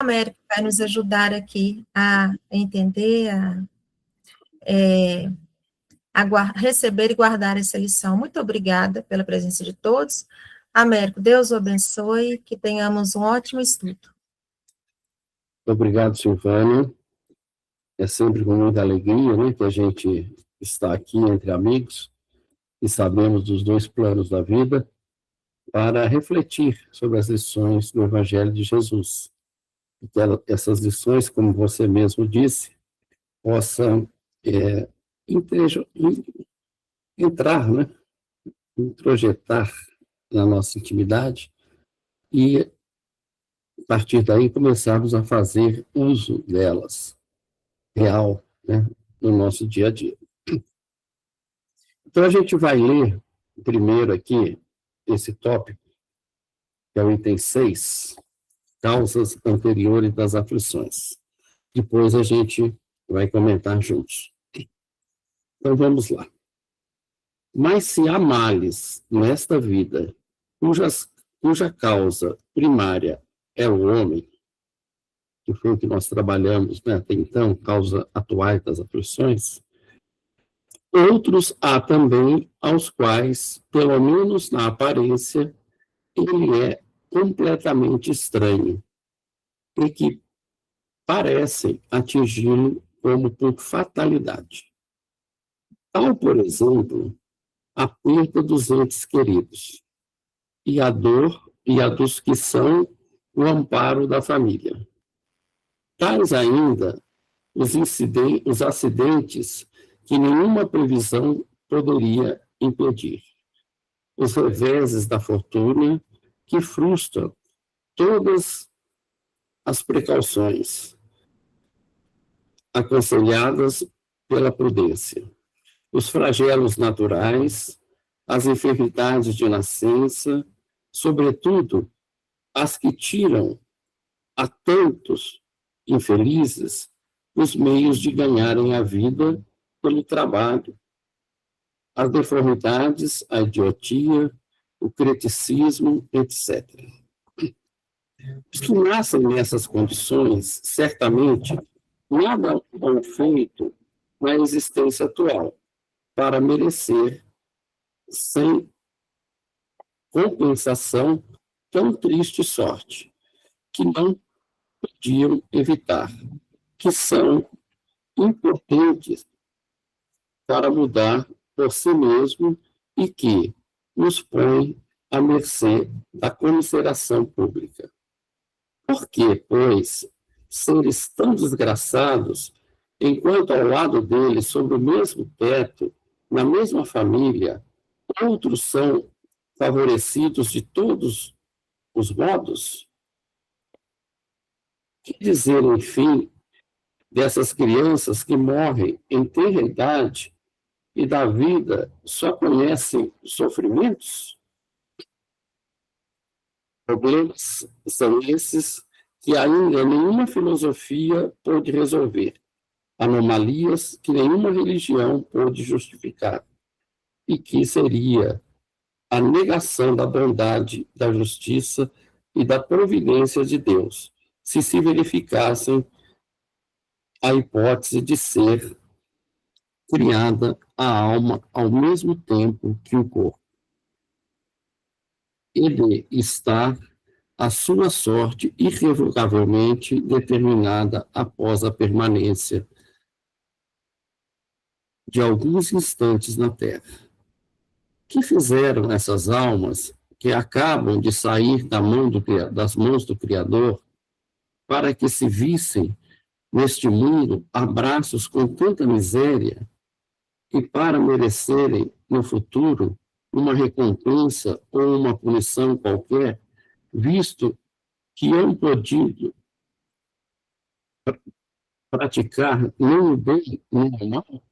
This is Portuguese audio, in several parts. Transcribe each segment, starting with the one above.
Américo vai nos ajudar aqui a entender, receber e guardar essa lição. Muito obrigada pela presença de todos. Américo, Deus o abençoe, que tenhamos um ótimo estudo. Obrigado, Silvânia. É sempre com muita alegria, né, que a gente está aqui entre amigos e sabemos dos dois planos da vida para refletir sobre as lições do Evangelho de Jesus. E que essas lições, como você mesmo disse, possam entrar, né, introjetar na nossa intimidade e, a partir daí, começarmos a fazer uso delas, real, né, no nosso dia a dia. Então, a gente vai ler primeiro aqui esse tópico, que é o item 6, causas anteriores das aflições. Depois a gente vai comentar juntos. Então, vamos lá. Mas se há males nesta vida, cuja causa primária é o homem, que foi o que nós trabalhamos, né, até então, causa atuais das aflições, outros há também aos quais, pelo menos na aparência, ele é completamente estranho e que parecem atingi-lo como por fatalidade. Tal, por exemplo, a perda dos entes queridos e a dor e a dos que são o amparo da família. Tais ainda os acidentes que nenhuma previsão poderia impedir. Os reveses da fortuna que frustram todas as precauções aconselhadas pela prudência. Os flagelos naturais, as enfermidades de nascença, sobretudo as que tiram a tantos infelizes os meios de ganharem a vida pelo trabalho, as deformidades, a idiotia, o creticismo, etc. Os que nascem nessas condições, certamente, nada bom feito na existência atual para merecer, sem compensação, tão triste sorte, que não podiam evitar, que são importantes para mudar por si mesmo e que nos põe à mercê da comiseração pública. Por que, pois, seres tão desgraçados, enquanto ao lado deles, sob o mesmo teto, na mesma família, outros são favorecidos de todos os modos? Que dizer, enfim, dessas crianças que morrem em tenra idade e da vida só conhecem sofrimentos? Problemas são esses que ainda nenhuma filosofia pôde resolver, anomalias que nenhuma religião pôde justificar, e que seria a negação da bondade, da justiça e da providência de Deus, se verificassem a hipótese de ser criada a alma ao mesmo tempo que o corpo, e de estar a sua sorte irrevogavelmente determinada após a permanência de alguns instantes na Terra. Que fizeram essas almas que acabam de sair das mãos do Criador para que se vissem neste mundo abraços com tanta miséria e para merecerem no futuro uma recompensa ou uma punição qualquer, visto que hão podido praticar nem o bem nem o mal?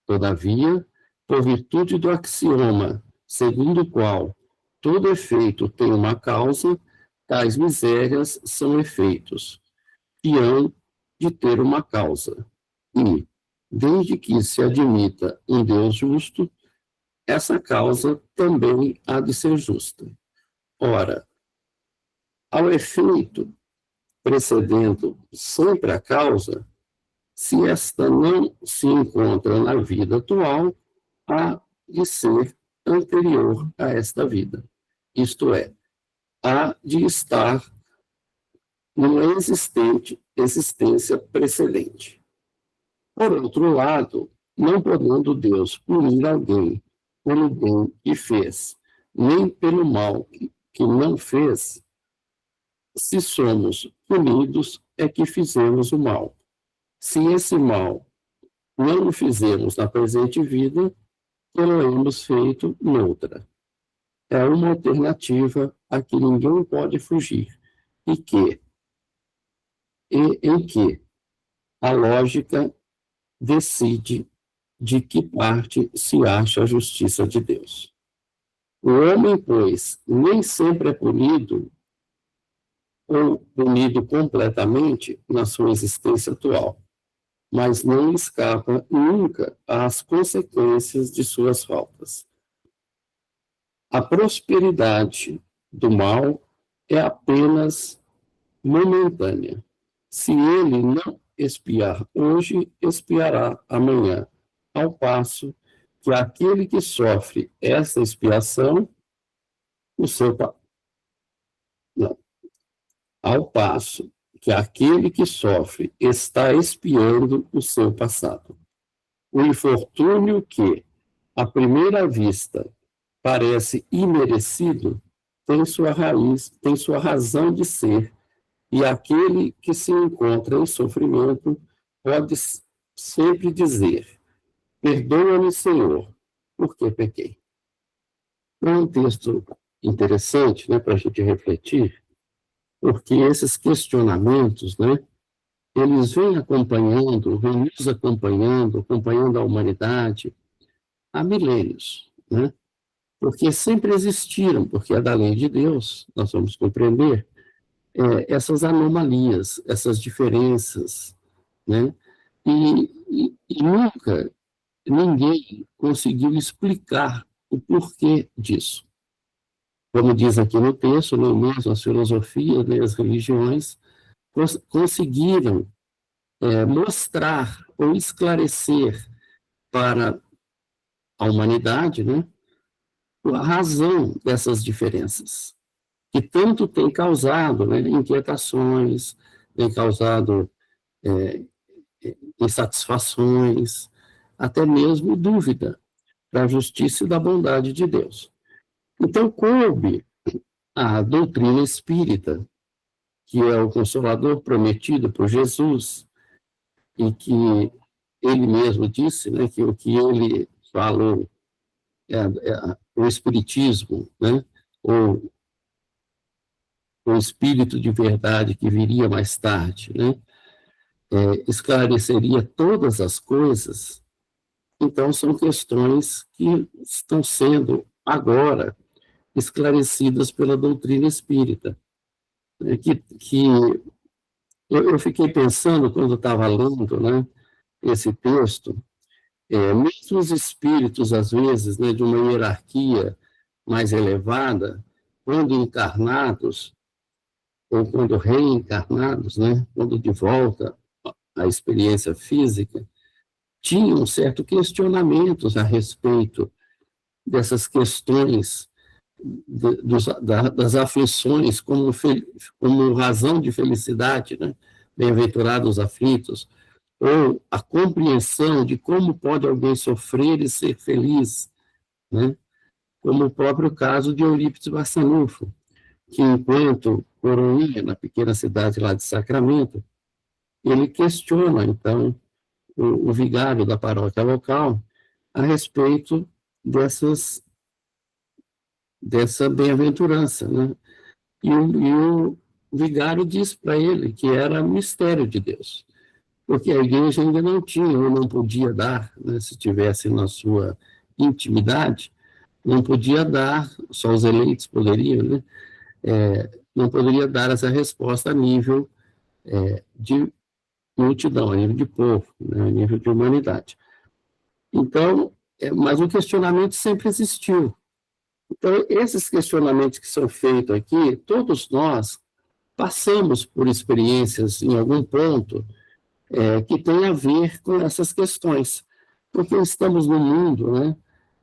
Todavia, por virtude do axioma, segundo o qual todo efeito tem uma causa, tais misérias são efeitos, que hão de ter uma causa. E, desde que se admita um Deus justo, essa causa também há de ser justa. Ora, ao efeito precedendo sempre a causa, se esta não se encontra na vida atual, há de ser anterior a esta vida. Isto é, há de estar numa existência precedente. Por outro lado, não podendo Deus punir alguém pelo bem que fez, nem pelo mal que não fez, se somos punidos, é que fizemos o mal. Se esse mal não o fizemos na presente vida, tê-lo-emos feito noutra. É uma alternativa a que ninguém pode fugir, em que a lógica decide de que parte se acha a justiça de Deus. O homem, pois, nem sempre é punido ou punido completamente na sua existência atual, mas não escapa nunca às consequências de suas faltas. A prosperidade do mal é apenas momentânea. Se ele não expiar hoje, expiará amanhã, ao passo que aquele que sofre essa expiação, não, ao passo que aquele que sofre está expiando o seu passado. O infortúnio que, à primeira vista, parece imerecido, tem sua raiz, tem sua razão de ser, e aquele que se encontra em sofrimento pode sempre dizer: perdoa-me, Senhor, porque pequei. É um texto interessante, né, para a gente refletir, porque esses questionamentos, né, eles vêm nos acompanhando a humanidade há milênios, né? Porque sempre existiram, porque é da lei de Deus, nós vamos compreender, essas anomalias, essas diferenças, né? E nunca ninguém conseguiu explicar o porquê disso. Como diz aqui no texto, nem mesmo as filosofias, nem as religiões conseguiram mostrar ou esclarecer para a humanidade, né, a razão dessas diferenças, que tanto tem causado, né, inquietações, tem causado insatisfações, até mesmo dúvida da justiça e da bondade de Deus. Então, coube a doutrina espírita, que é o Consolador prometido por Jesus, e que ele mesmo disse, né, que o que ele falou o Espiritismo, né, ou o Espírito de verdade que viria mais tarde, né, esclareceria todas as coisas. Então, são questões que estão sendo agora esclarecidas pela doutrina espírita. Que eu fiquei pensando, quando estava lendo, né, esse texto, mesmo os espíritos, às vezes, né, de uma hierarquia mais elevada, quando encarnados, ou quando reencarnados, né, quando de volta à experiência física, tinham certo questionamentos a respeito dessas questões das aflições como razão de felicidade, né? Bem-aventurados os aflitos, ou a compreensão de como pode alguém sofrer e ser feliz, né? Como o próprio caso de Eurípides Barçanufo, que enquanto coroinha na pequena cidade lá de Sacramento, ele questiona, então, o vigário da paróquia local a respeito dessa bem-aventurança, né? E o vigário diz para ele que era mistério de Deus, porque a igreja ainda não tinha ou não podia dar, né, se tivesse na sua intimidade, não podia dar, só os eleitos poderiam, né? Não poderia dar essa resposta a nível de multidão, a nível de povo, né, a nível de humanidade. Então, mas o questionamento sempre existiu. Então, esses questionamentos que são feitos aqui, todos nós passamos por experiências em algum ponto que tem a ver com essas questões, porque estamos num mundo, né,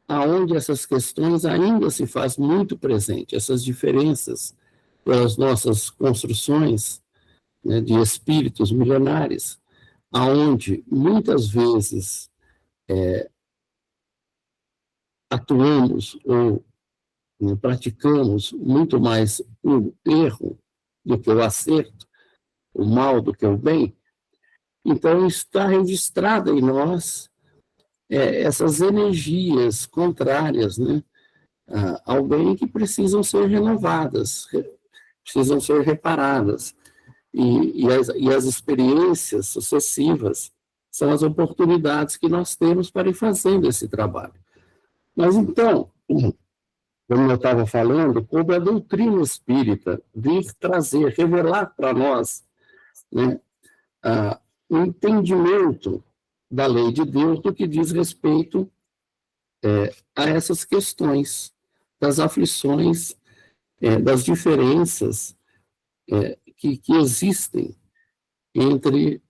onde essas questões ainda se faz muito presente, essas diferenças pelas nossas construções, né, de espíritos milenares, aonde muitas vezes atuamos ou praticamos muito mais o erro do que o acerto, o mal do que o bem. Então, está registrada em nós essas energias contrárias, né, ao bem, que precisam ser renovadas, precisam ser reparadas. E as experiências sucessivas são as oportunidades que nós temos para ir fazendo esse trabalho. Mas então, como eu estava falando, como a doutrina espírita vir trazer, revelar para nós, né, o entendimento da lei de Deus do que diz respeito a essas questões, das aflições, das diferenças que existem entre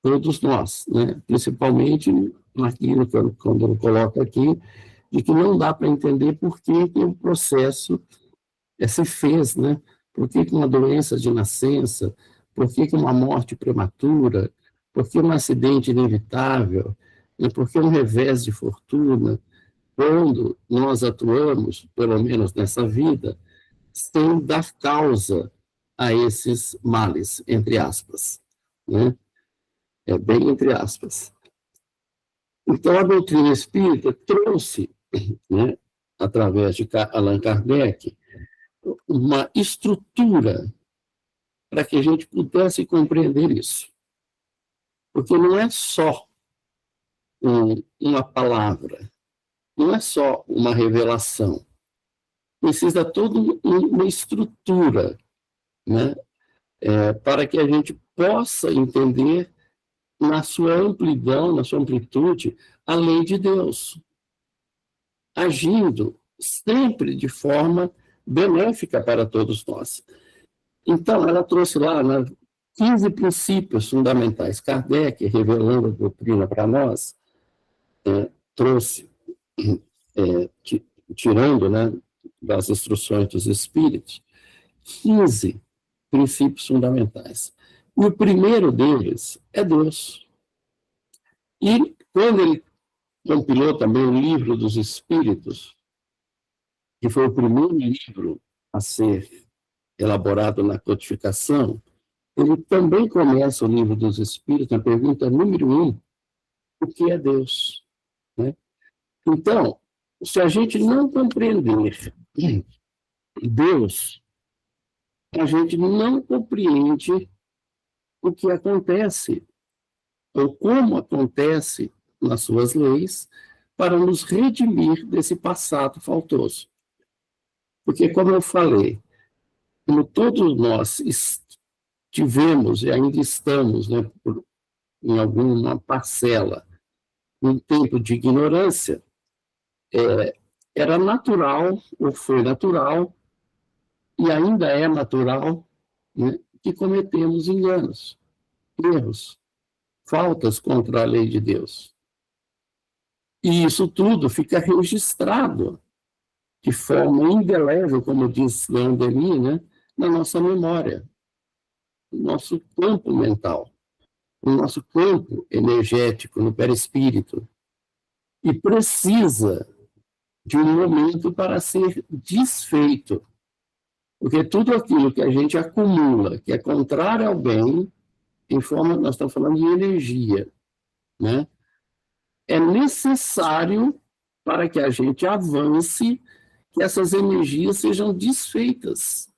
todos nós, né? Principalmente naquilo que quando eu coloco aqui, de que não dá para entender por que o processo se fez, né? Por que uma doença de nascença, por que uma morte prematura, por que um acidente inevitável, né? Por que um revés de fortuna, quando nós atuamos, pelo menos nessa vida, sem dar causa a esses males, entre aspas, né? Bem entre aspas. Então, a doutrina espírita trouxe, né, através de Allan Kardec, uma estrutura para que a gente pudesse compreender isso. Porque não é só uma palavra, não é só uma revelação. Precisa toda uma estrutura, né, para que a gente possa entender na sua amplidão, na sua amplitude, a lei de Deus, agindo sempre de forma benéfica para todos nós. Então, ela trouxe lá 15 princípios fundamentais. Kardec, revelando a doutrina para nós, trouxe, tirando, né, das instruções dos Espíritos, 15 princípios fundamentais. E o primeiro deles é Deus. E quando ele compilou também o Livro dos Espíritos, que foi o primeiro livro a ser elaborado na codificação, ele também começa o Livro dos Espíritos na pergunta número 1, o que é Deus? Né? Então, se a gente não compreender Deus, a gente não compreende o que acontece, ou como acontece nas suas leis, para nos redimir desse passado faltoso. Porque, como eu falei, como todos nós tivemos e ainda estamos, né, em alguma parcela, num tempo de ignorância, era natural, ou foi natural, e ainda é natural, né, que cometemos enganos, erros, faltas contra a lei de Deus. E isso tudo fica registrado de forma indelével, como diz Leon Denis, né, na nossa memória, no nosso campo mental, no nosso campo energético, no perispírito. E precisa de um momento para ser desfeito. Porque tudo aquilo que a gente acumula, que é contrário ao bem, em forma, nós estamos falando de energia, né? É necessário para que a gente avance, que essas energias sejam desfeitas,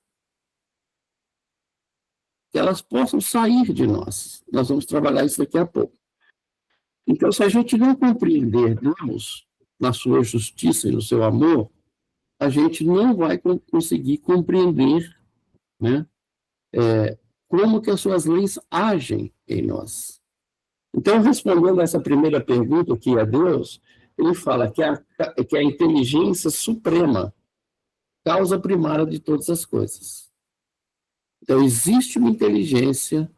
que elas possam sair de nós. Nós vamos trabalhar isso daqui a pouco. Então, se a gente não compreender Deus na sua justiça e no seu amor, a gente não vai conseguir compreender, né, como que as suas leis agem em nós. Então, respondendo a essa primeira pergunta, o que é Deus, ele fala que a inteligência suprema, causa primária de todas as coisas. Então, existe uma inteligência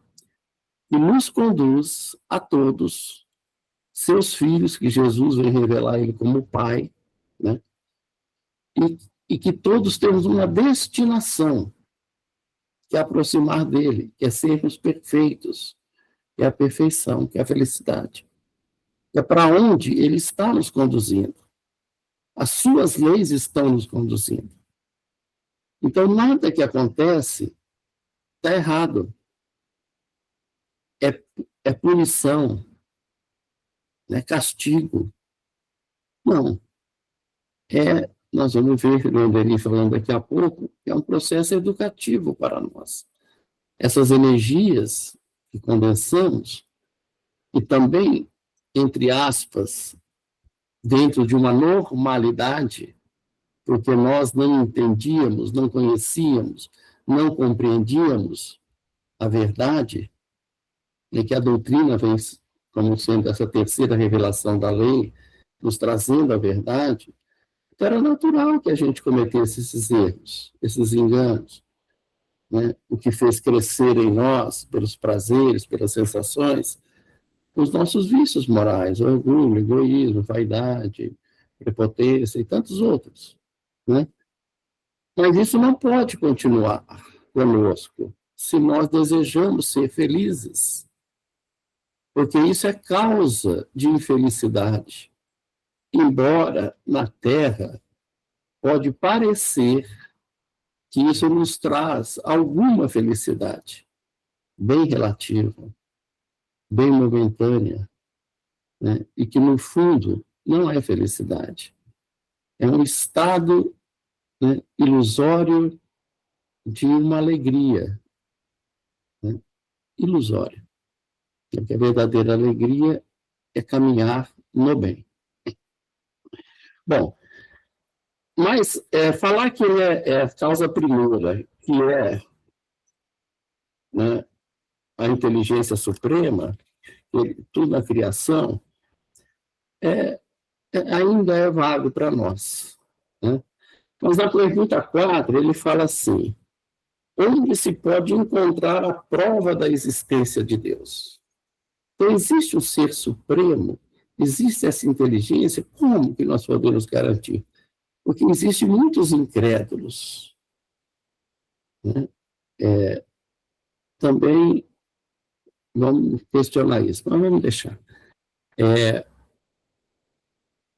que nos conduz a todos, seus filhos, que Jesus vem revelar ele como Pai, né? E que todos temos uma destinação, que é aproximar dele, que é sermos perfeitos, que é a perfeição, que é a felicidade. É para onde ele está nos conduzindo. As suas leis estão nos conduzindo. Então, nada que acontece está errado. É punição, é castigo. Não. Nós vamos ver, Leandrini falando daqui a pouco, é um processo educativo para nós. Essas energias que condensamos, e também, entre aspas, dentro de uma normalidade, porque nós não entendíamos, não conhecíamos, não compreendíamos a verdade, e que a doutrina vem como sendo essa terceira revelação da lei, nos trazendo a verdade. Então, era natural que a gente cometesse esses erros, esses enganos, né? O que fez crescer em nós, pelos prazeres, pelas sensações, os nossos vícios morais, orgulho, egoísmo, vaidade, prepotência e tantos outros, né? Mas isso não pode continuar conosco se nós desejamos ser felizes, porque isso é causa de infelicidade. Embora na Terra pode parecer que isso nos traz alguma felicidade, bem relativa, bem momentânea, né? E que, no fundo, não é felicidade. É um estado, né, ilusório de uma alegria, né? Ilusório. Porque a verdadeira alegria é caminhar no bem. Bom, mas falar que é a causa primeira, que é, né, a inteligência suprema, tudo na criação, ainda é vago para nós, né? Mas na pergunta 4, ele fala assim: onde se pode encontrar a prova da existência de Deus? Então, existe um ser supremo, existe essa inteligência, como que nós podemos garantir? Porque existem muitos incrédulos, né? Também vamos questionar isso, mas vamos deixar.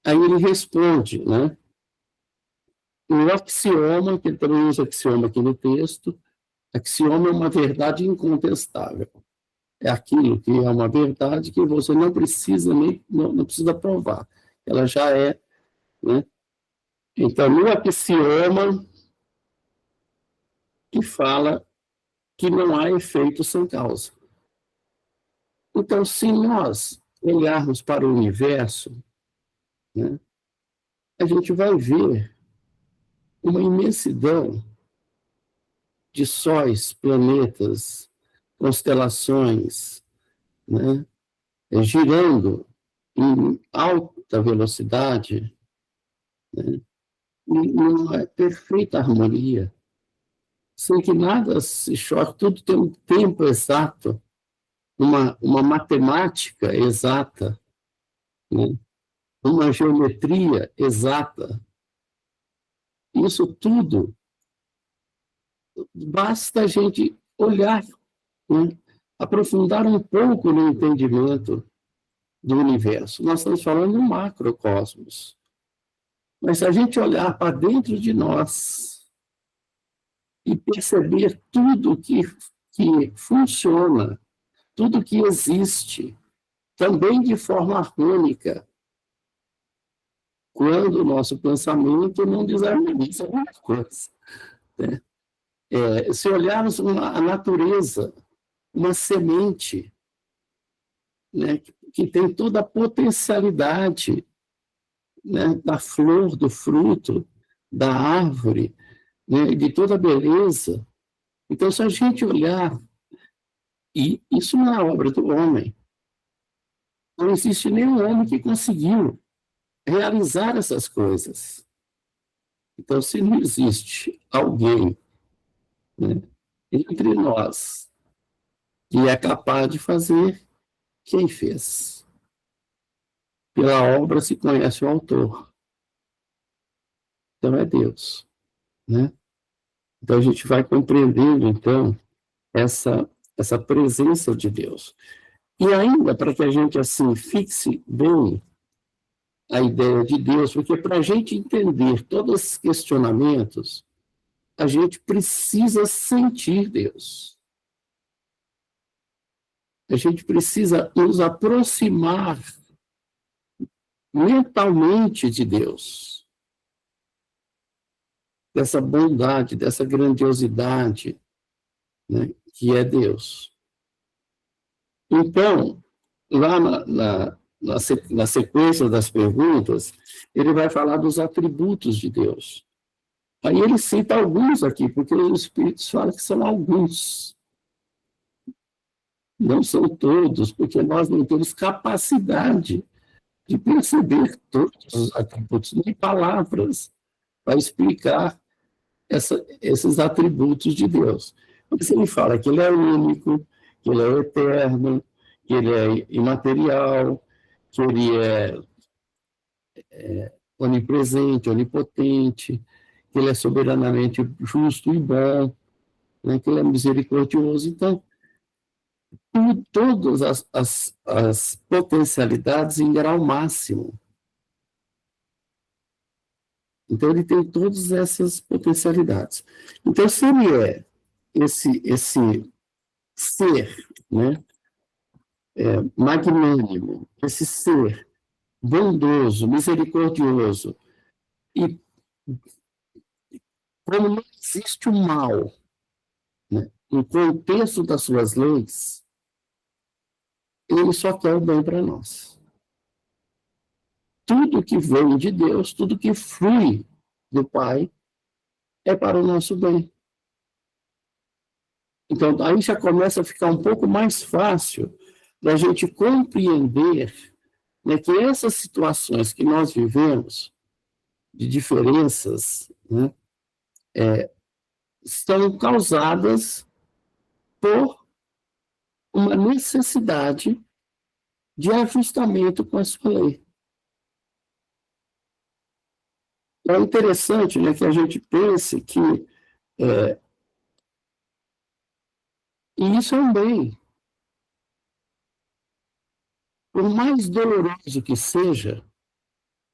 Aí ele responde, né? O axioma, que ele também usa axioma aqui no texto, axioma é uma verdade incontestável. É aquilo que é uma verdade que você não precisa não precisa provar. Ela já é, né? Então, no axioma que fala que não há efeito sem causa. Então, se nós olharmos para o universo, né, a gente vai ver uma imensidão de sóis, planetas, constelações, né, girando em alta velocidade, né, em uma perfeita harmonia, sem que nada se choque, tudo tem um tempo exato, uma matemática exata, né, uma geometria exata. Isso tudo basta a gente olhar, né, aprofundar um pouco no entendimento do universo. Nós estamos falando do macrocosmos. Mas se a gente olhar para dentro de nós e perceber tudo que funciona, tudo que existe, também de forma harmônica, quando o nosso pensamento não desarmoniza alguma coisa, né? Se olharmos a natureza, uma semente, né, que tem toda a potencialidade, né, da flor, do fruto, da árvore, né, de toda a beleza. Então, se a gente olhar, e isso não é obra do homem, não existe nenhum homem que conseguiu realizar essas coisas. Então, se não existe alguém, né, entre nós, que é capaz de fazer, quem fez. Pela obra se conhece o autor. Então é Deus, né? Então a gente vai compreendendo, então, essa presença de Deus. E ainda, para que a gente, assim, fixe bem a ideia de Deus, porque para a gente entender todos esses questionamentos, a gente precisa sentir Deus. A gente precisa nos aproximar mentalmente de Deus, dessa bondade, dessa grandiosidade, né, que é Deus. Então, lá na sequência das perguntas, ele vai falar dos atributos de Deus. Aí ele cita alguns aqui, porque os Espíritos falam que são alguns. Não são todos, porque nós não temos capacidade de perceber todos os atributos, nem palavras para explicar esses atributos de Deus. Mas ele fala que ele é único, que ele é eterno, que ele é imaterial, que ele é onipresente, onipotente, que ele é soberanamente justo e bom, né, que ele é misericordioso. Então, todas as potencialidades em grau máximo. Então, ele tem todas essas potencialidades. Então, se ele é esse ser, né, magnânimo, esse ser bondoso, misericordioso, e como não existe o mal, né, no contexto das suas leis, ele só quer o bem para nós. Tudo que vem de Deus, tudo que flui do Pai, é para o nosso bem. Então, aí já começa a ficar um pouco mais fácil da gente compreender, né, que essas situações que nós vivemos, de diferenças, né, são causadas por uma necessidade de ajustamento com a sua lei. É interessante, né, que a gente pense que e isso é um bem. Por mais doloroso que seja,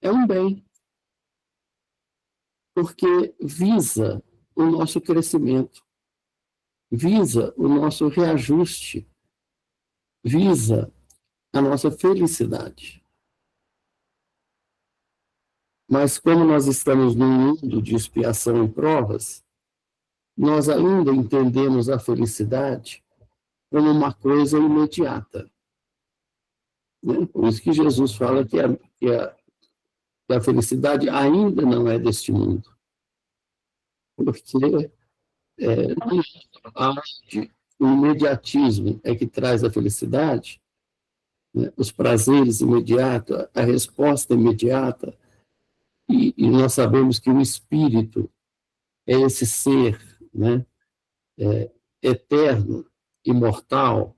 é um bem. Porque visa o nosso crescimento, visa o nosso reajuste, visa a nossa felicidade. Mas como nós estamos num mundo de expiação e provas, nós ainda entendemos a felicidade como uma coisa imediata. Né? Por isso que Jesus fala que a felicidade ainda não é deste mundo. Porque o imediatismo é que traz a felicidade, né? Os prazeres imediatos, a resposta imediata, e nós sabemos que o espírito é esse ser, né, eterno, imortal,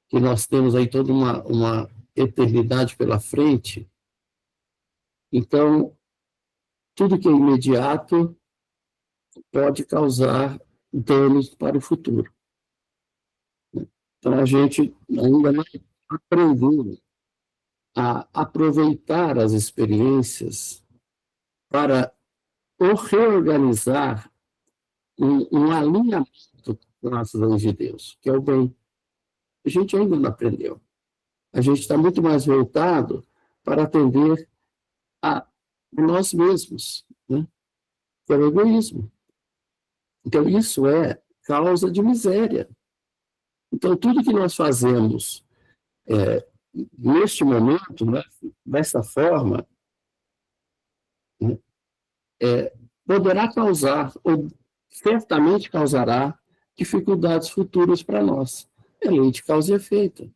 que nós temos aí toda uma eternidade pela frente. Então, tudo que é imediato pode causar danos para o futuro. Então, a gente ainda não aprendeu a aproveitar as experiências para reorganizar um alinhamento com as leis de Deus, que é o bem. A gente ainda não aprendeu. A gente está muito mais voltado para atender a nós mesmos, né? Que é o egoísmo. Então, isso é causa de miséria. Então, tudo que nós fazemos neste momento, né, dessa forma, né, poderá causar, ou certamente causará, dificuldades futuras para nós. É lei de causa e efeito.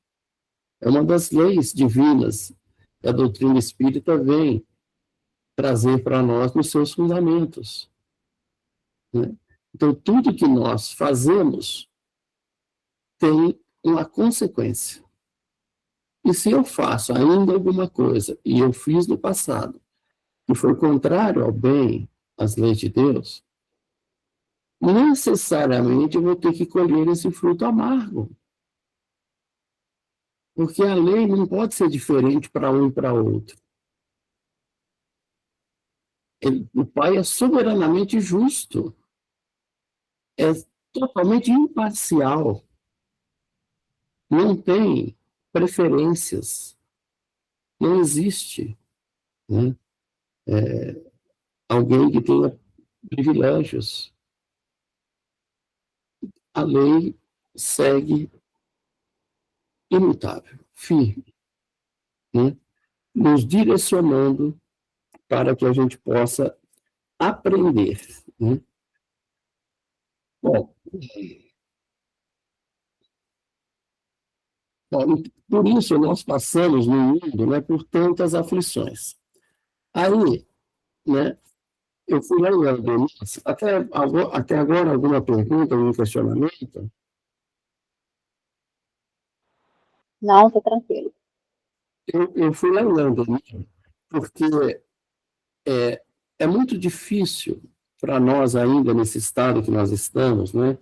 É uma das leis divinas que a doutrina espírita vem trazer para nós nos seus fundamentos. Né? Então, tudo que nós fazemos tem uma consequência. E se eu faço ainda alguma coisa, e eu fiz no passado, que foi contrário ao bem, às leis de Deus, necessariamente eu vou ter que colher esse fruto amargo. Porque a lei não pode ser diferente para um e para outro. O Pai é soberanamente justo, é totalmente imparcial, não tem preferências, não existe, né? Alguém que tenha privilégios. A lei segue imutável, firme, né? Nos direcionando para que a gente possa aprender, né? Bom, por isso nós passamos no mundo, né, por tantas aflições. Aí, né, eu fui lá em Denis, até agora alguma pergunta, algum questionamento? Não, estou tranquilo. Eu fui lá em Denis, porque é muito difícil para nós ainda, nesse estado que nós estamos, né,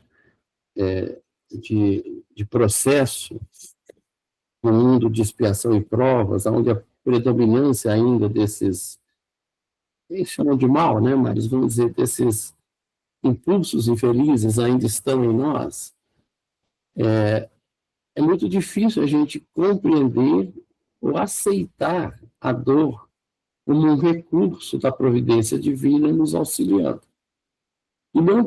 de processo, no mundo de expiação e provas, onde a predominância ainda desses, eles chamam de mal, né, mas vamos dizer, desses impulsos infelizes ainda estão em nós, é muito difícil a gente compreender ou aceitar a dor como um recurso da providência divina nos auxiliando. E Leon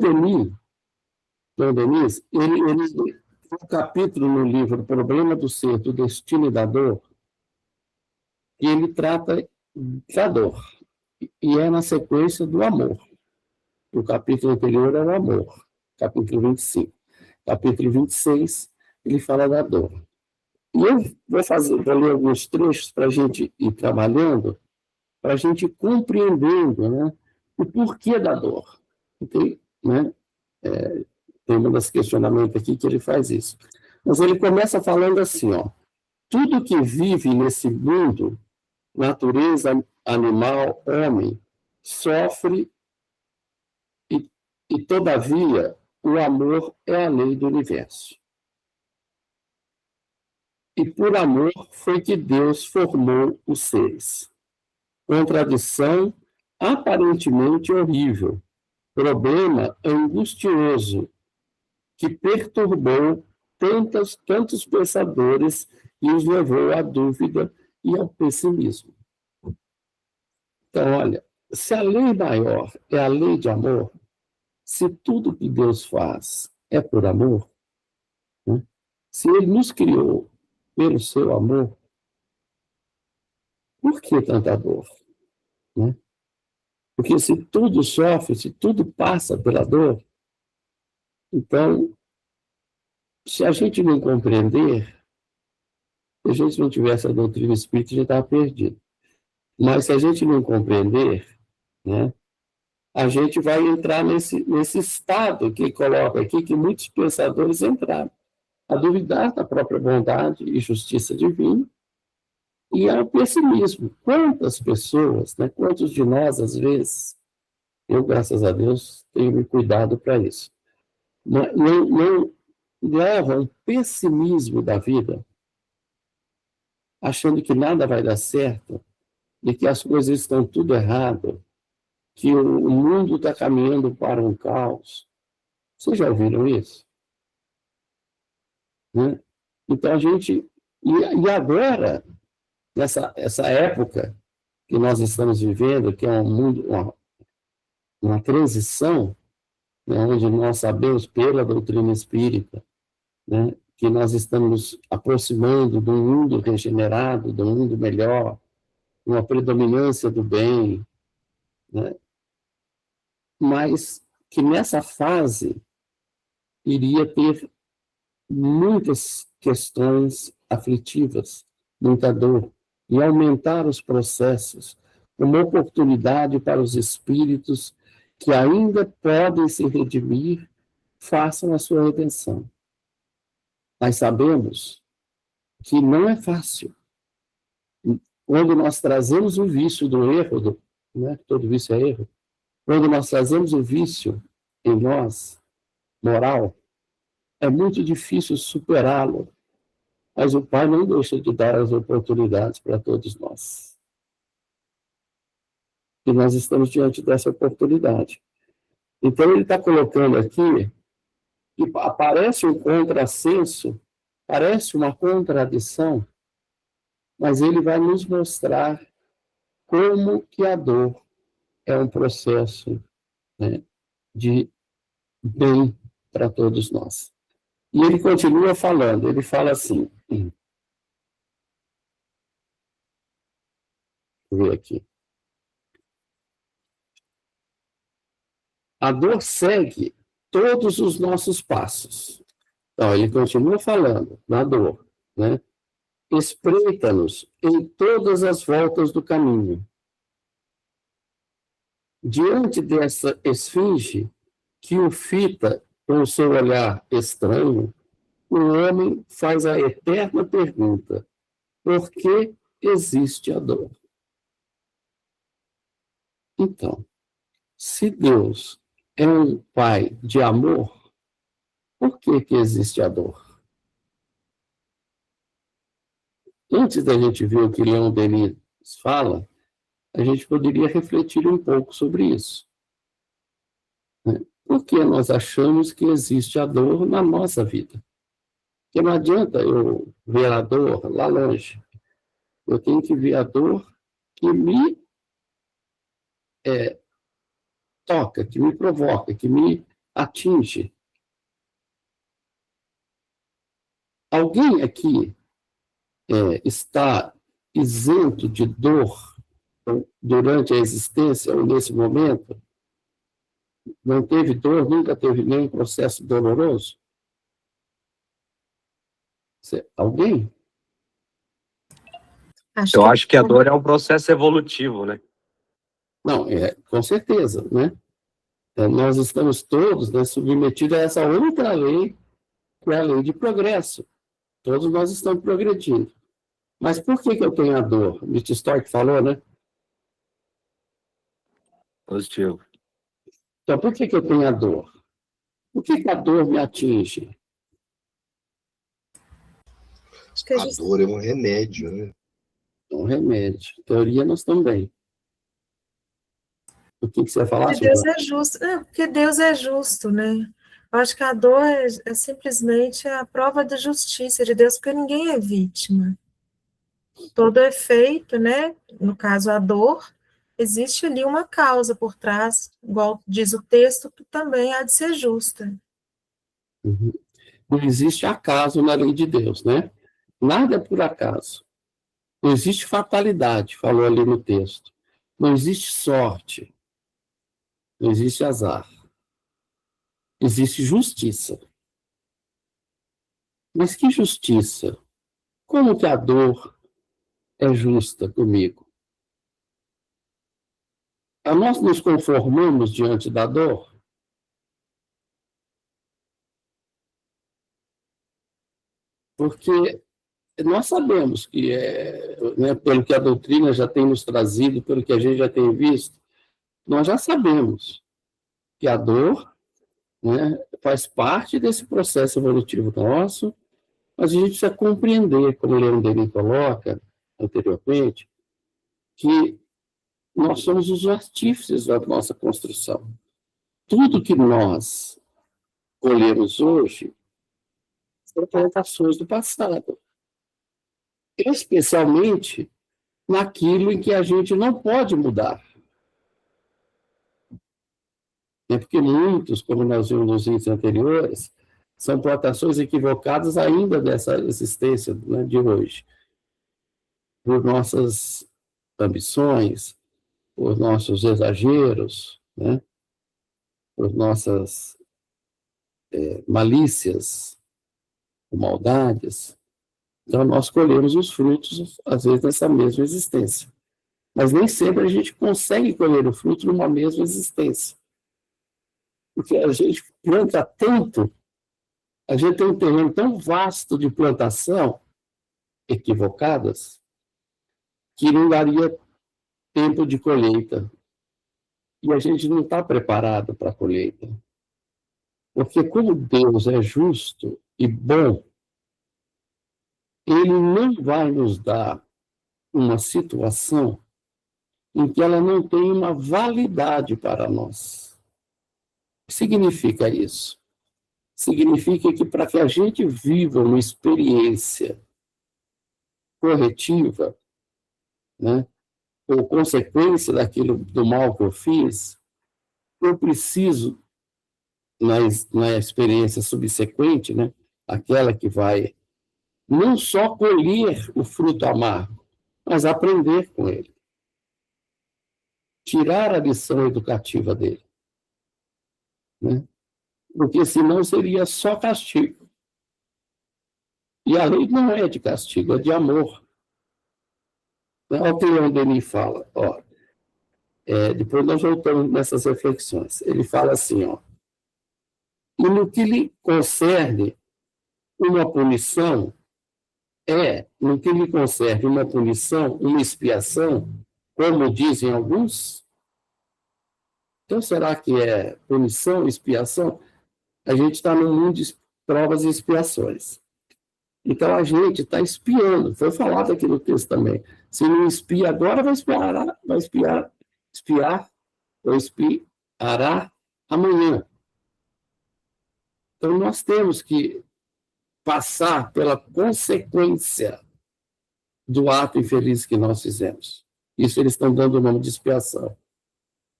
Denis, ele tem um capítulo no livro Problema do Ser, do Destino e da Dor, e ele trata da dor, e é na sequência do amor. O capítulo anterior era o amor, capítulo 25. Capítulo 26, ele fala da dor. E eu vou ler alguns trechos para a gente ir trabalhando, para a gente ir compreendendo, né, o porquê da dor. Tem, né, tem um dos questionamentos aqui que ele faz isso. Mas ele começa falando assim, ó, tudo que vive nesse mundo, natureza, animal, homem, sofre e todavia, o amor é a lei do universo. E por amor foi que Deus formou os seres. Contradição aparentemente horrível, problema angustioso que perturbou tantos pensadores e os levou à dúvida e ao pessimismo. Então, olha, se a lei maior é a lei de amor, se tudo que Deus faz é por amor, né? Se Ele nos criou pelo seu amor, por que tanta dor? Né? Porque se tudo sofre, se tudo passa pela dor, então, se a gente não compreender, se a gente não tivesse a doutrina espírita, a gente estava perdido. Mas se a gente não compreender, né, a gente vai entrar nesse estado que coloca aqui, que muitos pensadores entraram, a duvidar da própria bondade e justiça divina, e ao pessimismo. Quantas pessoas, né, quantos de nós, às vezes, eu, graças a Deus, tenho me cuidado para isso, não levam um pessimismo da vida, achando que nada vai dar certo, e que as coisas estão tudo errado, que o mundo está caminhando para um caos. Vocês já ouviram isso? Né? Então, a gente... E agora, essa época que nós estamos vivendo, que é um mundo, uma transição, né, onde nós sabemos pela doutrina espírita, né, que nós estamos aproximando de um mundo regenerado, de um mundo melhor, uma predominância do bem, né, mas que nessa fase iria ter muitas questões aflitivas, muita dor, e aumentar os processos, uma oportunidade para os espíritos que ainda podem se redimir, façam a sua redenção. Nós sabemos que não é fácil. Quando nós trazemos o vício do erro, né, todo vício é erro, quando nós trazemos o vício em nós, moral, é muito difícil superá-lo. Mas o Pai não deixa de dar as oportunidades para todos nós. E nós estamos diante dessa oportunidade. Então, ele está colocando aqui que aparece um contrassenso, parece uma contradição, mas ele vai nos mostrar como que a dor é um processo, né, de bem para todos nós. E ele continua falando, ele fala assim, deixa eu ver aqui. A dor segue todos os nossos passos. Então, ele continua falando da dor, né? Espreita-nos em todas as voltas do caminho. Diante dessa esfinge que o fita com o seu olhar estranho, o homem faz a eterna pergunta: por que existe a dor? Então, se Deus é um Pai de amor, por que existe a dor? Antes da gente ver o que Leon Denis fala, a gente poderia refletir um pouco sobre isso. Por que nós achamos que existe a dor na nossa vida? Porque não adianta eu ver a dor lá longe. Eu tenho que ver a dor que me toca, que me provoca, que me atinge. Alguém aqui está isento de dor durante a existência ou nesse momento? Não teve dor, nunca teve nenhum processo doloroso? Alguém? Eu acho que a dor é um processo evolutivo, né? Não, com certeza, né? Nós estamos todos, né, submetidos a essa outra lei, que é a lei de progresso. Todos nós estamos progredindo. Mas por que eu tenho a dor? Nietzsche Stork falou, né? Positivo. Então, por que eu tenho a dor? Por que a dor me atinge? A dor é um remédio, né? É um remédio. Em teoria, nós também. O que você vai falar? Porque Deus é justo. Porque Deus é justo, né? Eu acho que a dor é simplesmente a prova da justiça de Deus, porque ninguém é vítima. Todo efeito, né? No caso, a dor, existe ali uma causa por trás, igual diz o texto, que também há de ser justa. Uhum. Não existe acaso na lei de Deus, né? Nada é por acaso. Não existe fatalidade, falou ali no texto. Não existe sorte. Não existe azar. Existe justiça. Mas que justiça? Como que a dor é justa comigo? Nós nos conformamos diante da dor? Porque nós sabemos que, né, pelo que a doutrina já tem nos trazido, pelo que a gente já tem visto, nós já sabemos que a dor, né, faz parte desse processo evolutivo nosso, mas a gente precisa compreender, como o Leon Denis coloca anteriormente, que nós somos os artífices da nossa construção. Tudo que nós colhemos hoje são plantações do passado. Especialmente naquilo em que a gente não pode mudar. Porque muitos, como nós vimos nos índices anteriores, são plantações equivocadas ainda dessa existência, né, de hoje. Por nossas ambições, por nossos exageros, né, por nossas malícias, maldades. Então, nós colhemos os frutos, às vezes, dessa mesma existência. Mas nem sempre a gente consegue colher o fruto numa mesma existência. Porque a gente planta tanto, a gente tem um terreno tão vasto de plantação equivocadas que não daria tempo de colheita. E a gente não está preparado para a colheita. Porque como Deus é justo e bom, Ele não vai nos dar uma situação em que ela não tem uma validade para nós. O que significa isso? Significa que para que a gente viva uma experiência corretiva, né, ou consequência daquilo do mal que eu fiz, eu preciso, na experiência subsequente, né, aquela que vai não só colher o fruto amargo, mas aprender com ele. Tirar a lição educativa dele. Né? Porque senão seria só castigo. E a lei não é de castigo, é de amor. Olha o que o Denis fala. Ó, depois nós voltamos nessas reflexões. Ele fala assim, ó, e no que lhe concerne uma punição, no que lhe concerne uma punição, uma expiação, como dizem alguns. Então, será que é punição, expiação? A gente está no mundo de provas e expiações. Então, a gente está espiando. Foi falado aqui no texto também. Se não espia agora, vai espiar ou espiará amanhã. Então, nós temos que passar pela consequência do ato infeliz que nós fizemos. Isso eles estão dando o nome de expiação.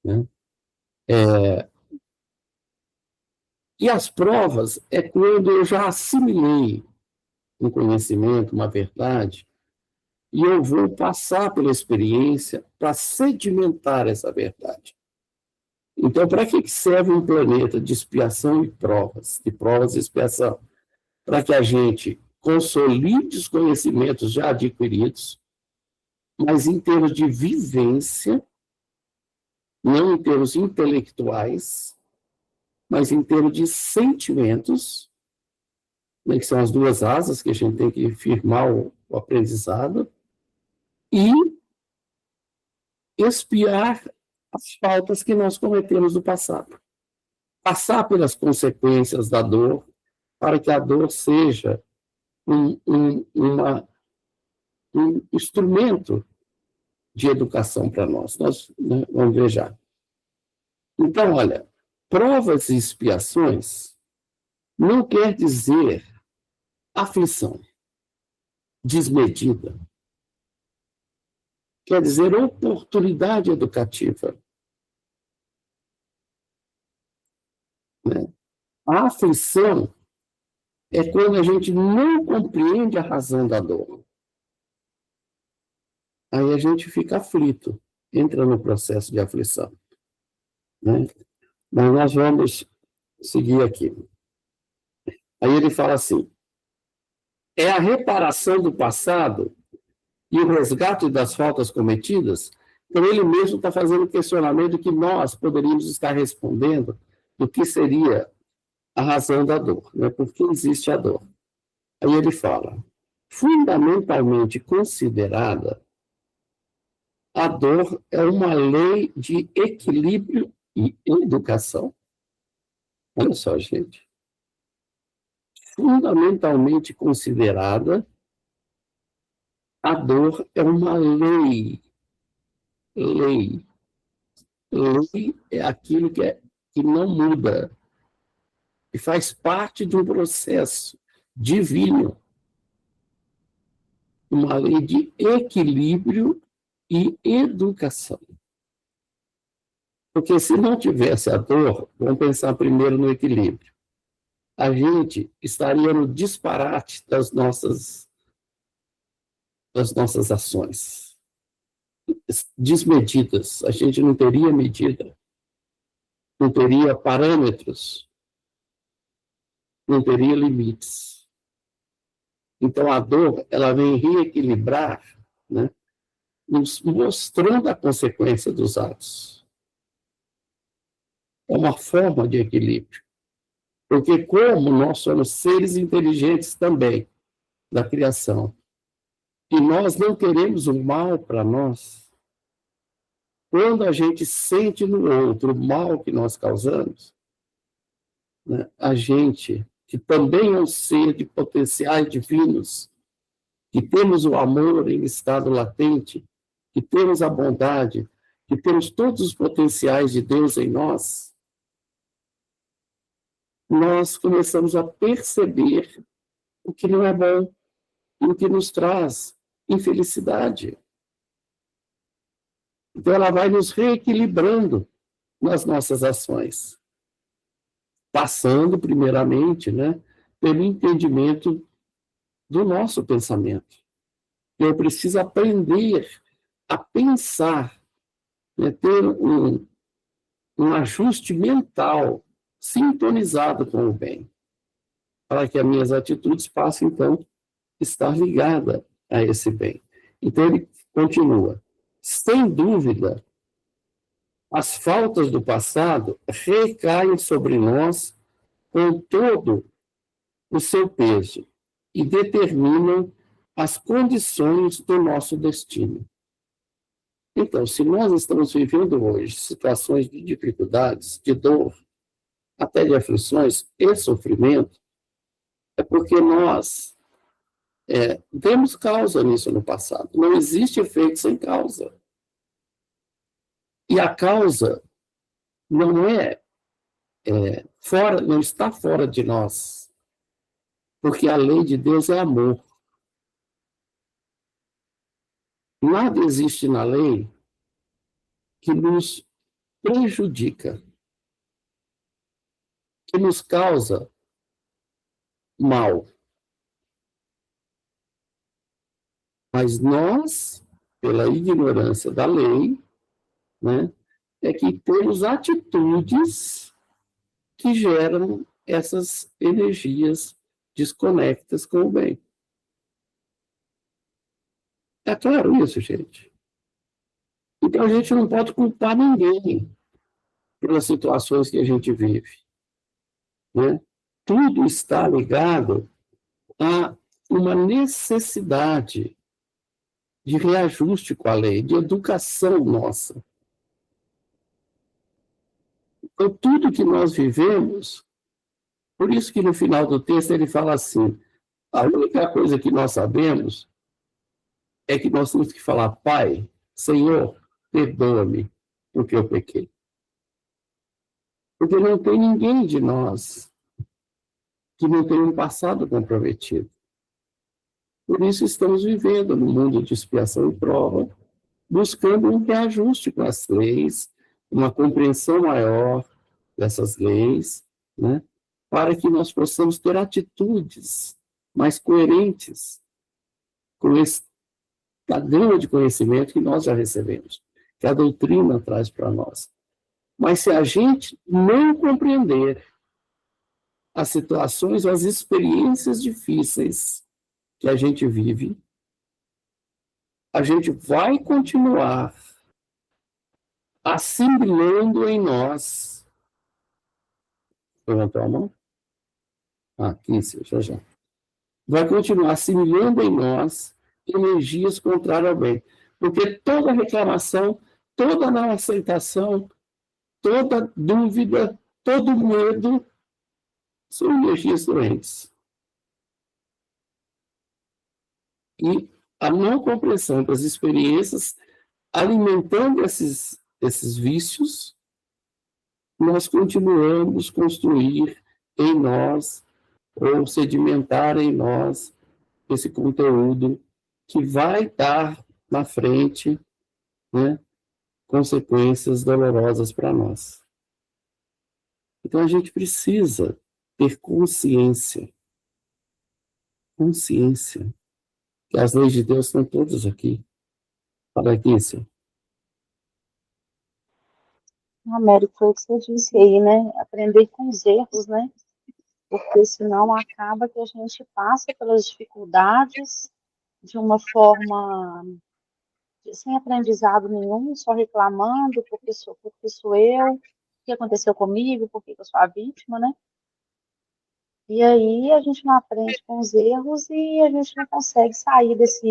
Né? E as provas é quando eu já assimilei um conhecimento, uma verdade, e eu vou passar pela experiência para sedimentar essa verdade. Então, para que serve um planeta de expiação e provas, de provas e expiação? Para que a gente consolide os conhecimentos já adquiridos, mas em termos de vivência, não em termos intelectuais, mas em termos de sentimentos, né, que são as duas asas que a gente tem que firmar o aprendizado, e expiar as faltas que nós cometemos no passado. Passar pelas consequências da dor, para que a dor seja um instrumento de educação para nós. Nós, né, vamos ver já. Então, olha, provas e expiações não quer dizer aflição desmedida. Quer dizer oportunidade educativa. Né? A aflição é quando a gente não compreende a razão da dor. Aí a gente fica aflito, entra no processo de aflição. Né? Mas nós vamos seguir aqui. Aí ele fala assim, é a reparação do passado e o resgate das faltas cometidas. Então ele mesmo está fazendo o questionamento que nós poderíamos estar respondendo do que seria a razão da dor, né? Por que existe a dor. Aí ele fala, fundamentalmente considerada, a dor é uma lei de equilíbrio e educação. Olha só, gente. Fundamentalmente considerada, a dor é uma lei. Lei. Lei é aquilo que não muda, e faz parte de um processo divino. Uma lei de equilíbrio e educação. Porque se não tivesse a dor, vamos pensar primeiro no equilíbrio. A gente estaria no disparate das nossas ações. Desmedidas. A gente não teria medida, não teria parâmetros, não teria limites. Então, a dor, ela vem reequilibrar, né, nos mostrando a consequência dos atos. é uma forma de equilíbrio. Porque como nós somos seres inteligentes também da criação, e nós não queremos o mal para nós, quando a gente sente no outro o mal que nós causamos, né, a gente, que também é um ser de potenciais divinos, que temos o amor em estado latente, que temos a bondade, que temos todos os potenciais de Deus em nós, nós começamos a perceber o que não é bom e o que nos traz infelicidade. Então, ela vai nos reequilibrando nas nossas ações, passando, primeiramente, né, pelo entendimento do nosso pensamento. Eu preciso aprender a pensar, né, ter um ajuste mental sintonizado com o bem, para que as minhas atitudes passem, então, a estar ligada a esse bem. Então, ele continua. Sem dúvida, as faltas do passado recaem sobre nós com todo o seu peso e determinam as condições do nosso destino. Então, se nós estamos vivendo hoje situações de dificuldades, de dor, até de aflições e sofrimento, é porque nós demos causa nisso no passado. Não existe efeito sem causa. E a causa não não está fora de nós, porque a lei de Deus é amor. Nada existe na lei que nos prejudica, que nos causa mal. Mas nós, pela ignorância da lei, né, é que temos atitudes que geram essas energias desconectas com o bem. É claro isso, gente. Então a gente não pode culpar ninguém pelas situações que a gente vive, né? Tudo está ligado a uma necessidade de reajuste com a lei, de educação nossa. Então, tudo que nós vivemos, por isso que no final do texto ele fala assim, a única coisa que nós sabemos é que nós temos que falar, Pai, Senhor, perdoa-me porque eu pequei. Porque não tem ninguém de nós que não tenha um passado comprometido. Por isso estamos vivendo no mundo de expiação e prova, buscando um reajuste com as leis, uma compreensão maior dessas leis, né, para que nós possamos ter atitudes mais coerentes com a gama de conhecimento que nós já recebemos, que a doutrina traz para nós. Mas se a gente não compreender as situações, as experiências difíceis que a gente vive, a gente vai continuar assimilando em nós. Levantou a mão? Aqui, já. Vai continuar assimilando em nós energias contrárias ao bem. Porque toda reclamação, toda não aceitação, toda dúvida, todo medo são energias doentes. E a não compreensão das experiências, alimentando esses vícios, nós continuamos a construir em nós, ou sedimentar em nós, esse conteúdo que vai dar na frente, né, consequências dolorosas para nós. Então a gente precisa ter consciência que as leis de Deus estão todas aqui. Fala aqui, senhor. Américo, foi o que você disse aí, né? Aprender com os erros, né? Porque senão acaba que a gente passa pelas dificuldades de uma forma sem aprendizado nenhum, só reclamando porque sou eu, que aconteceu comigo, por que eu sou a vítima, né? E aí a gente não aprende com os erros e a gente não consegue sair desse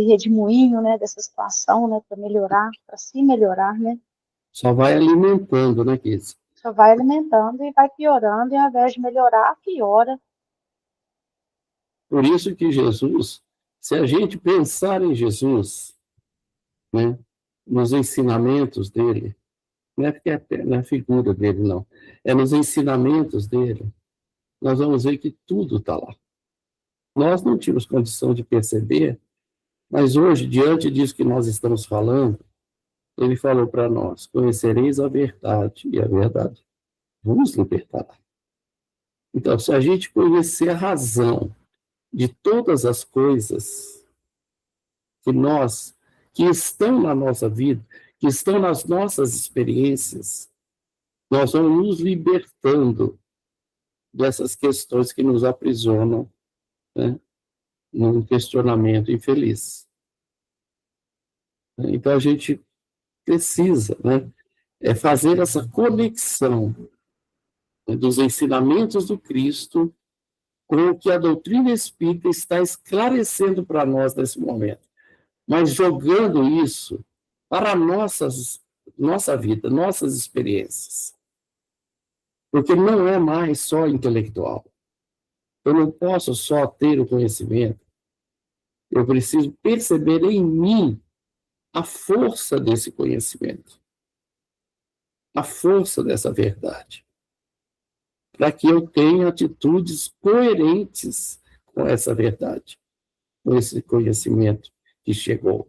redemoinho, né, dessa situação, né, para melhorar, para se melhorar, né? Só vai alimentando, né, Kizzy? Só vai alimentando e vai piorando, e ao invés de melhorar, piora. Por isso que Jesus, se a gente pensar em Jesus, né, nos ensinamentos dele, não é porque é na figura dele, não, é nos ensinamentos dele, nós vamos ver que tudo está lá. Nós não tínhamos condição de perceber, mas hoje, diante disso que nós estamos falando, ele falou para nós: conhecereis a verdade, e a verdade vos libertará. Então, se a gente conhecer a razão de todas as coisas que estão na nossa vida, que estão nas nossas experiências, nós vamos nos libertando dessas questões que nos aprisionam, né, num questionamento infeliz. Então, a gente precisa, né, fazer essa conexão, né, dos ensinamentos do Cristo com o que a doutrina espírita está esclarecendo para nós nesse momento, mas jogando isso para a nossa vida, nossas experiências. Porque não é mais só intelectual. Eu não posso só ter o conhecimento. Eu preciso perceber em mim a força desse conhecimento, a força dessa verdade, para que eu tenha atitudes coerentes com essa verdade, com esse conhecimento que chegou.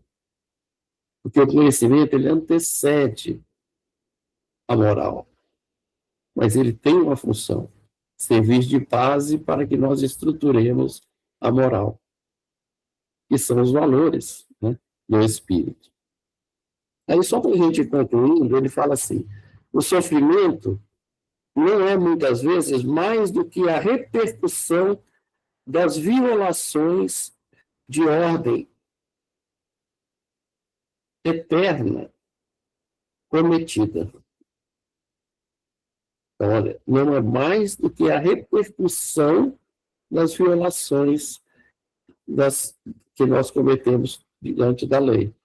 Porque o conhecimento, ele antecede a moral, mas ele tem uma função: servir de base para que nós estruturemos a moral, que são os valores, né, do espírito. Aí, só para a gente ir concluindo, ele fala assim: o sofrimento não é, muitas vezes, mais do que a repercussão das violações de ordem eterna cometida. Então, olha, não é mais do que a repercussão das violações que nós cometemos diante da lei.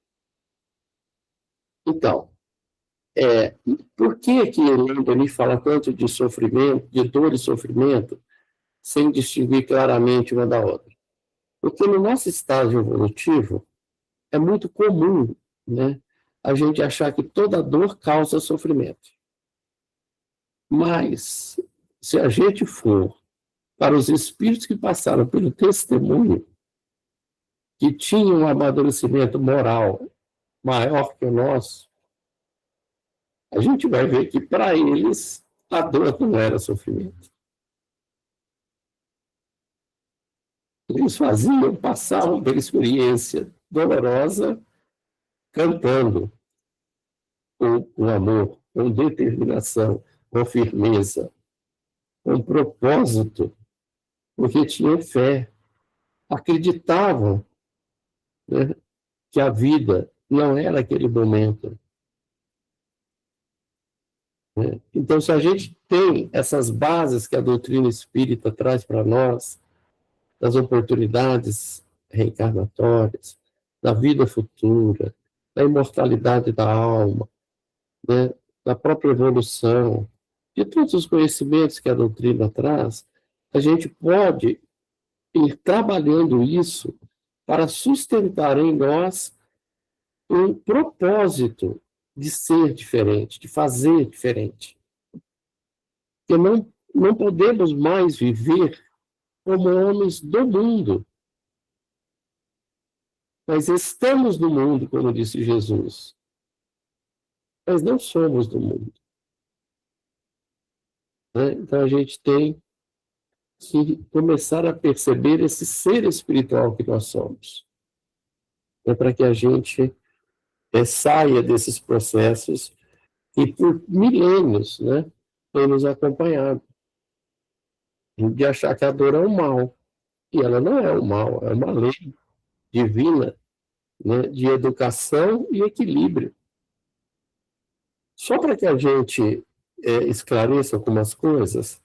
Então, por que ele fala tanto de sofrimento, de dor e sofrimento, sem distinguir claramente uma da outra? Porque no nosso estágio evolutivo é muito comum, né, a gente achar que toda dor causa sofrimento. Mas, se a gente for para os espíritos que passaram pelo testemunho, que tinham um amadurecimento moral maior que o nosso, a gente vai ver que, para eles, a dor não era sofrimento. Eles passavam pela experiência dolorosa, cantando com amor, com determinação, com firmeza, com propósito, porque tinham fé, acreditavam, né, que a vida não era aquele momento. Né? Então, se a gente tem essas bases que a doutrina espírita traz para nós, das oportunidades reencarnatórias, da vida futura, da imortalidade da alma, né, da própria evolução, de todos os conhecimentos que a doutrina traz, a gente pode ir trabalhando isso para sustentar em nós um propósito de ser diferente, de fazer diferente. Porque não podemos mais viver como homens do mundo. Nós estamos no mundo, como disse Jesus, mas não somos do mundo. Né? Então a gente tem que começar a perceber esse ser espiritual que nós somos. É para que a gente saia desses processos que por milênios, né, tem nos acompanhado. De achar que a dor é um mal. E ela não é um mal, é uma lei divina, né, de educação e equilíbrio. Só para que a gente esclareça algumas coisas,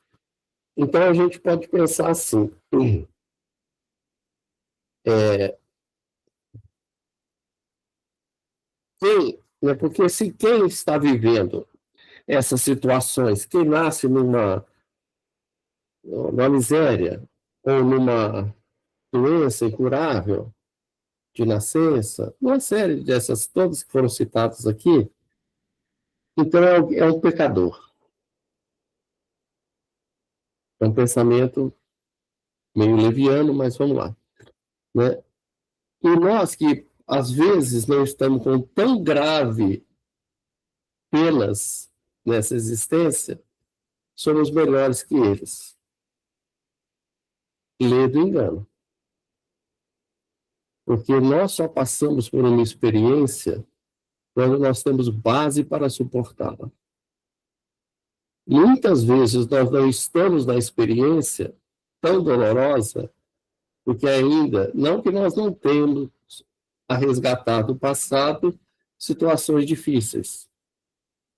então a gente pode pensar assim, porque se quem está vivendo essas situações, quem nasce numa miséria ou numa doença incurável de nascença, uma série dessas todas que foram citadas aqui, então é um pecador. É um pensamento meio leviano, mas vamos lá, né? E nós que às vezes não estamos com tão grave penas nessa existência, somos melhores que eles. Lê do engano. Porque nós só passamos por uma experiência quando nós temos base para suportá-la. Muitas vezes nós não estamos na experiência tão dolorosa, porque ainda, não que nós não tenhamos a resgatar do passado situações difíceis.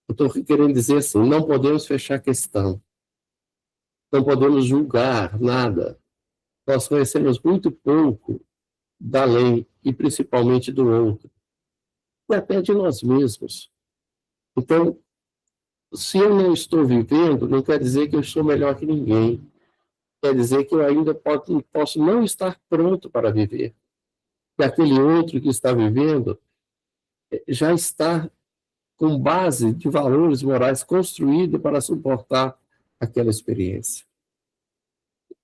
Eu estou querendo dizer assim, não podemos fechar questão, não podemos julgar nada. Nós conhecemos muito pouco da lei e principalmente do outro, e até de nós mesmos. Então, se eu não estou vivendo, não quer dizer que eu sou melhor que ninguém. Quer dizer que eu ainda posso não estar pronto para viver. E aquele outro que está vivendo já está com base de valores morais construído para suportar aquela experiência.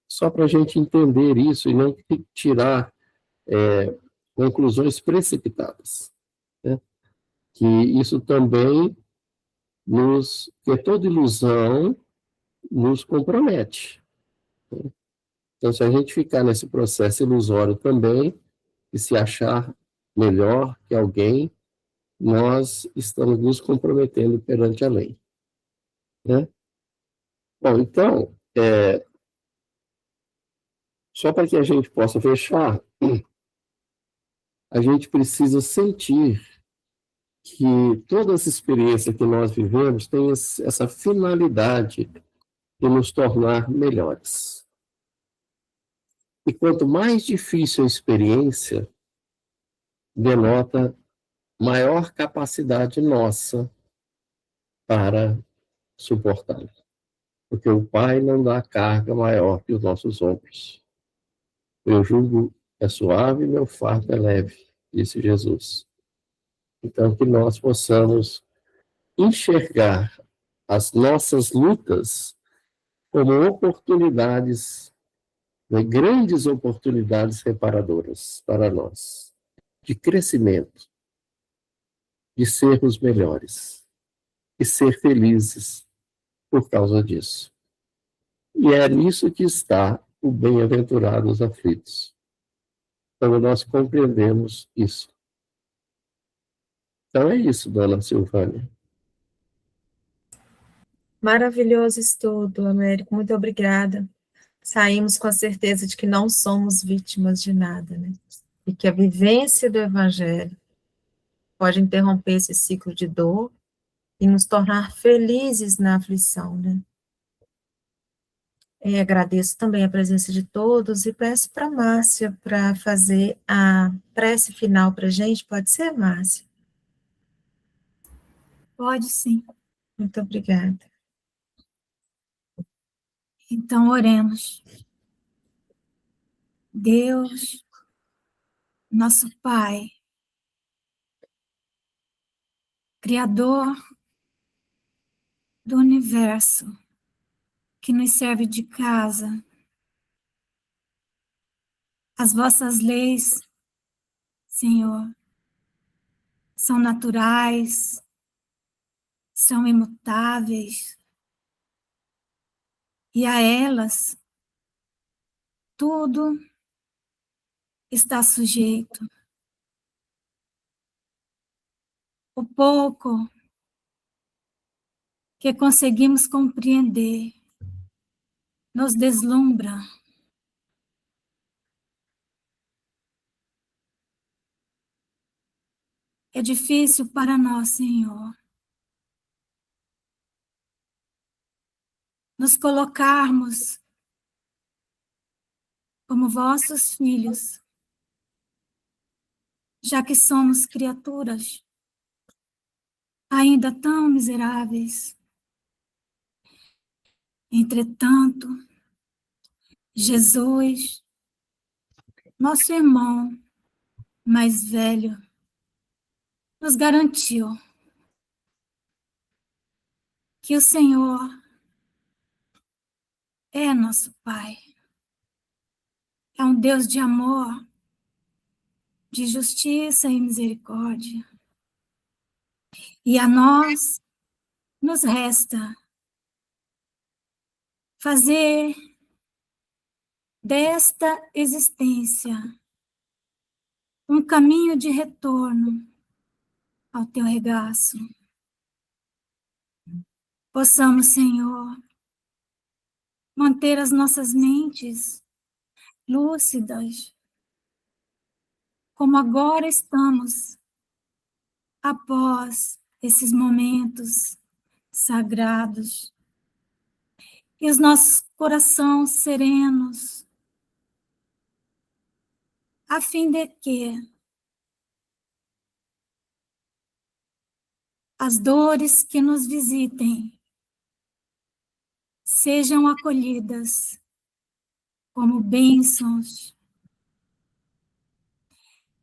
Só para a gente entender isso e não tirar conclusões precipitadas, né? Que isso também que toda ilusão nos compromete. Então, se a gente ficar nesse processo ilusório também, e se achar melhor que alguém, nós estamos nos comprometendo perante a lei, né? Bom, então, só para que a gente possa fechar, a gente precisa sentir que toda essa experiência que nós vivemos tem essa finalidade de nos tornar melhores. E quanto mais difícil a experiência, denota maior capacidade nossa para suportá-la. Porque o Pai não dá carga maior que os nossos ombros. Meu jugo é suave, meu fardo é leve, disse Jesus. Então, que nós possamos enxergar as nossas lutas como oportunidades, né, grandes oportunidades reparadoras para nós, de crescimento, de sermos melhores e ser felizes por causa disso. E é nisso que está o bem-aventurados aflitos. Então, nós compreendemos isso. Então, é isso, dona Silvânia. Maravilhoso estudo, Américo. Muito obrigada. Saímos com a certeza de que não somos vítimas de nada, né? E que a vivência do Evangelho pode interromper esse ciclo de dor e nos tornar felizes na aflição, né? E agradeço também a presença de todos e peço para a Márcia para fazer a prece final para a gente. Pode ser, Márcia? Pode sim. Muito obrigada. Então, oremos. Deus, nosso Pai, Criador do universo, que nos serve de casa, as vossas leis, Senhor, são naturais, são imutáveis, e a elas tudo está sujeito. O pouco que conseguimos compreender nos deslumbra. É difícil para nós, Senhor, nos colocarmos como vossos filhos, já que somos criaturas ainda tão miseráveis. Entretanto, Jesus, nosso irmão mais velho, nos garantiu que o Senhor é nosso Pai. É um Deus de amor, de justiça e misericórdia. E a nós nos resta fazer desta existência um caminho de retorno ao teu regaço. Possamos, Senhor, manter as nossas mentes lúcidas, como agora estamos, após esses momentos sagrados, e os nossos corações serenos, a fim de que as dores que nos visitem sejam acolhidas como bênçãos.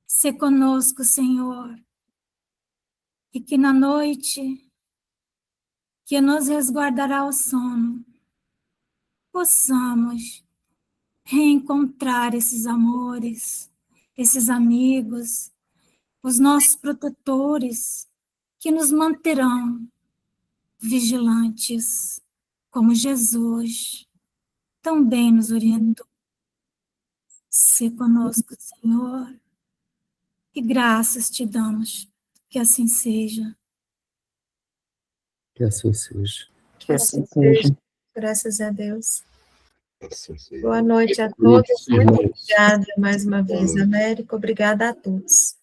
Se conosco, Senhor, e que na noite que nos resguardará o sono, possamos reencontrar esses amores, esses amigos, os nossos protetores, que nos manterão vigilantes, como Jesus também nos orientou. Se conosco, Senhor, e graças te damos, que assim seja. Que assim seja. Que assim seja. Graças a Deus. Assim seja. Boa noite a todos. Muito obrigada mais uma vez, Américo. Obrigada a todos.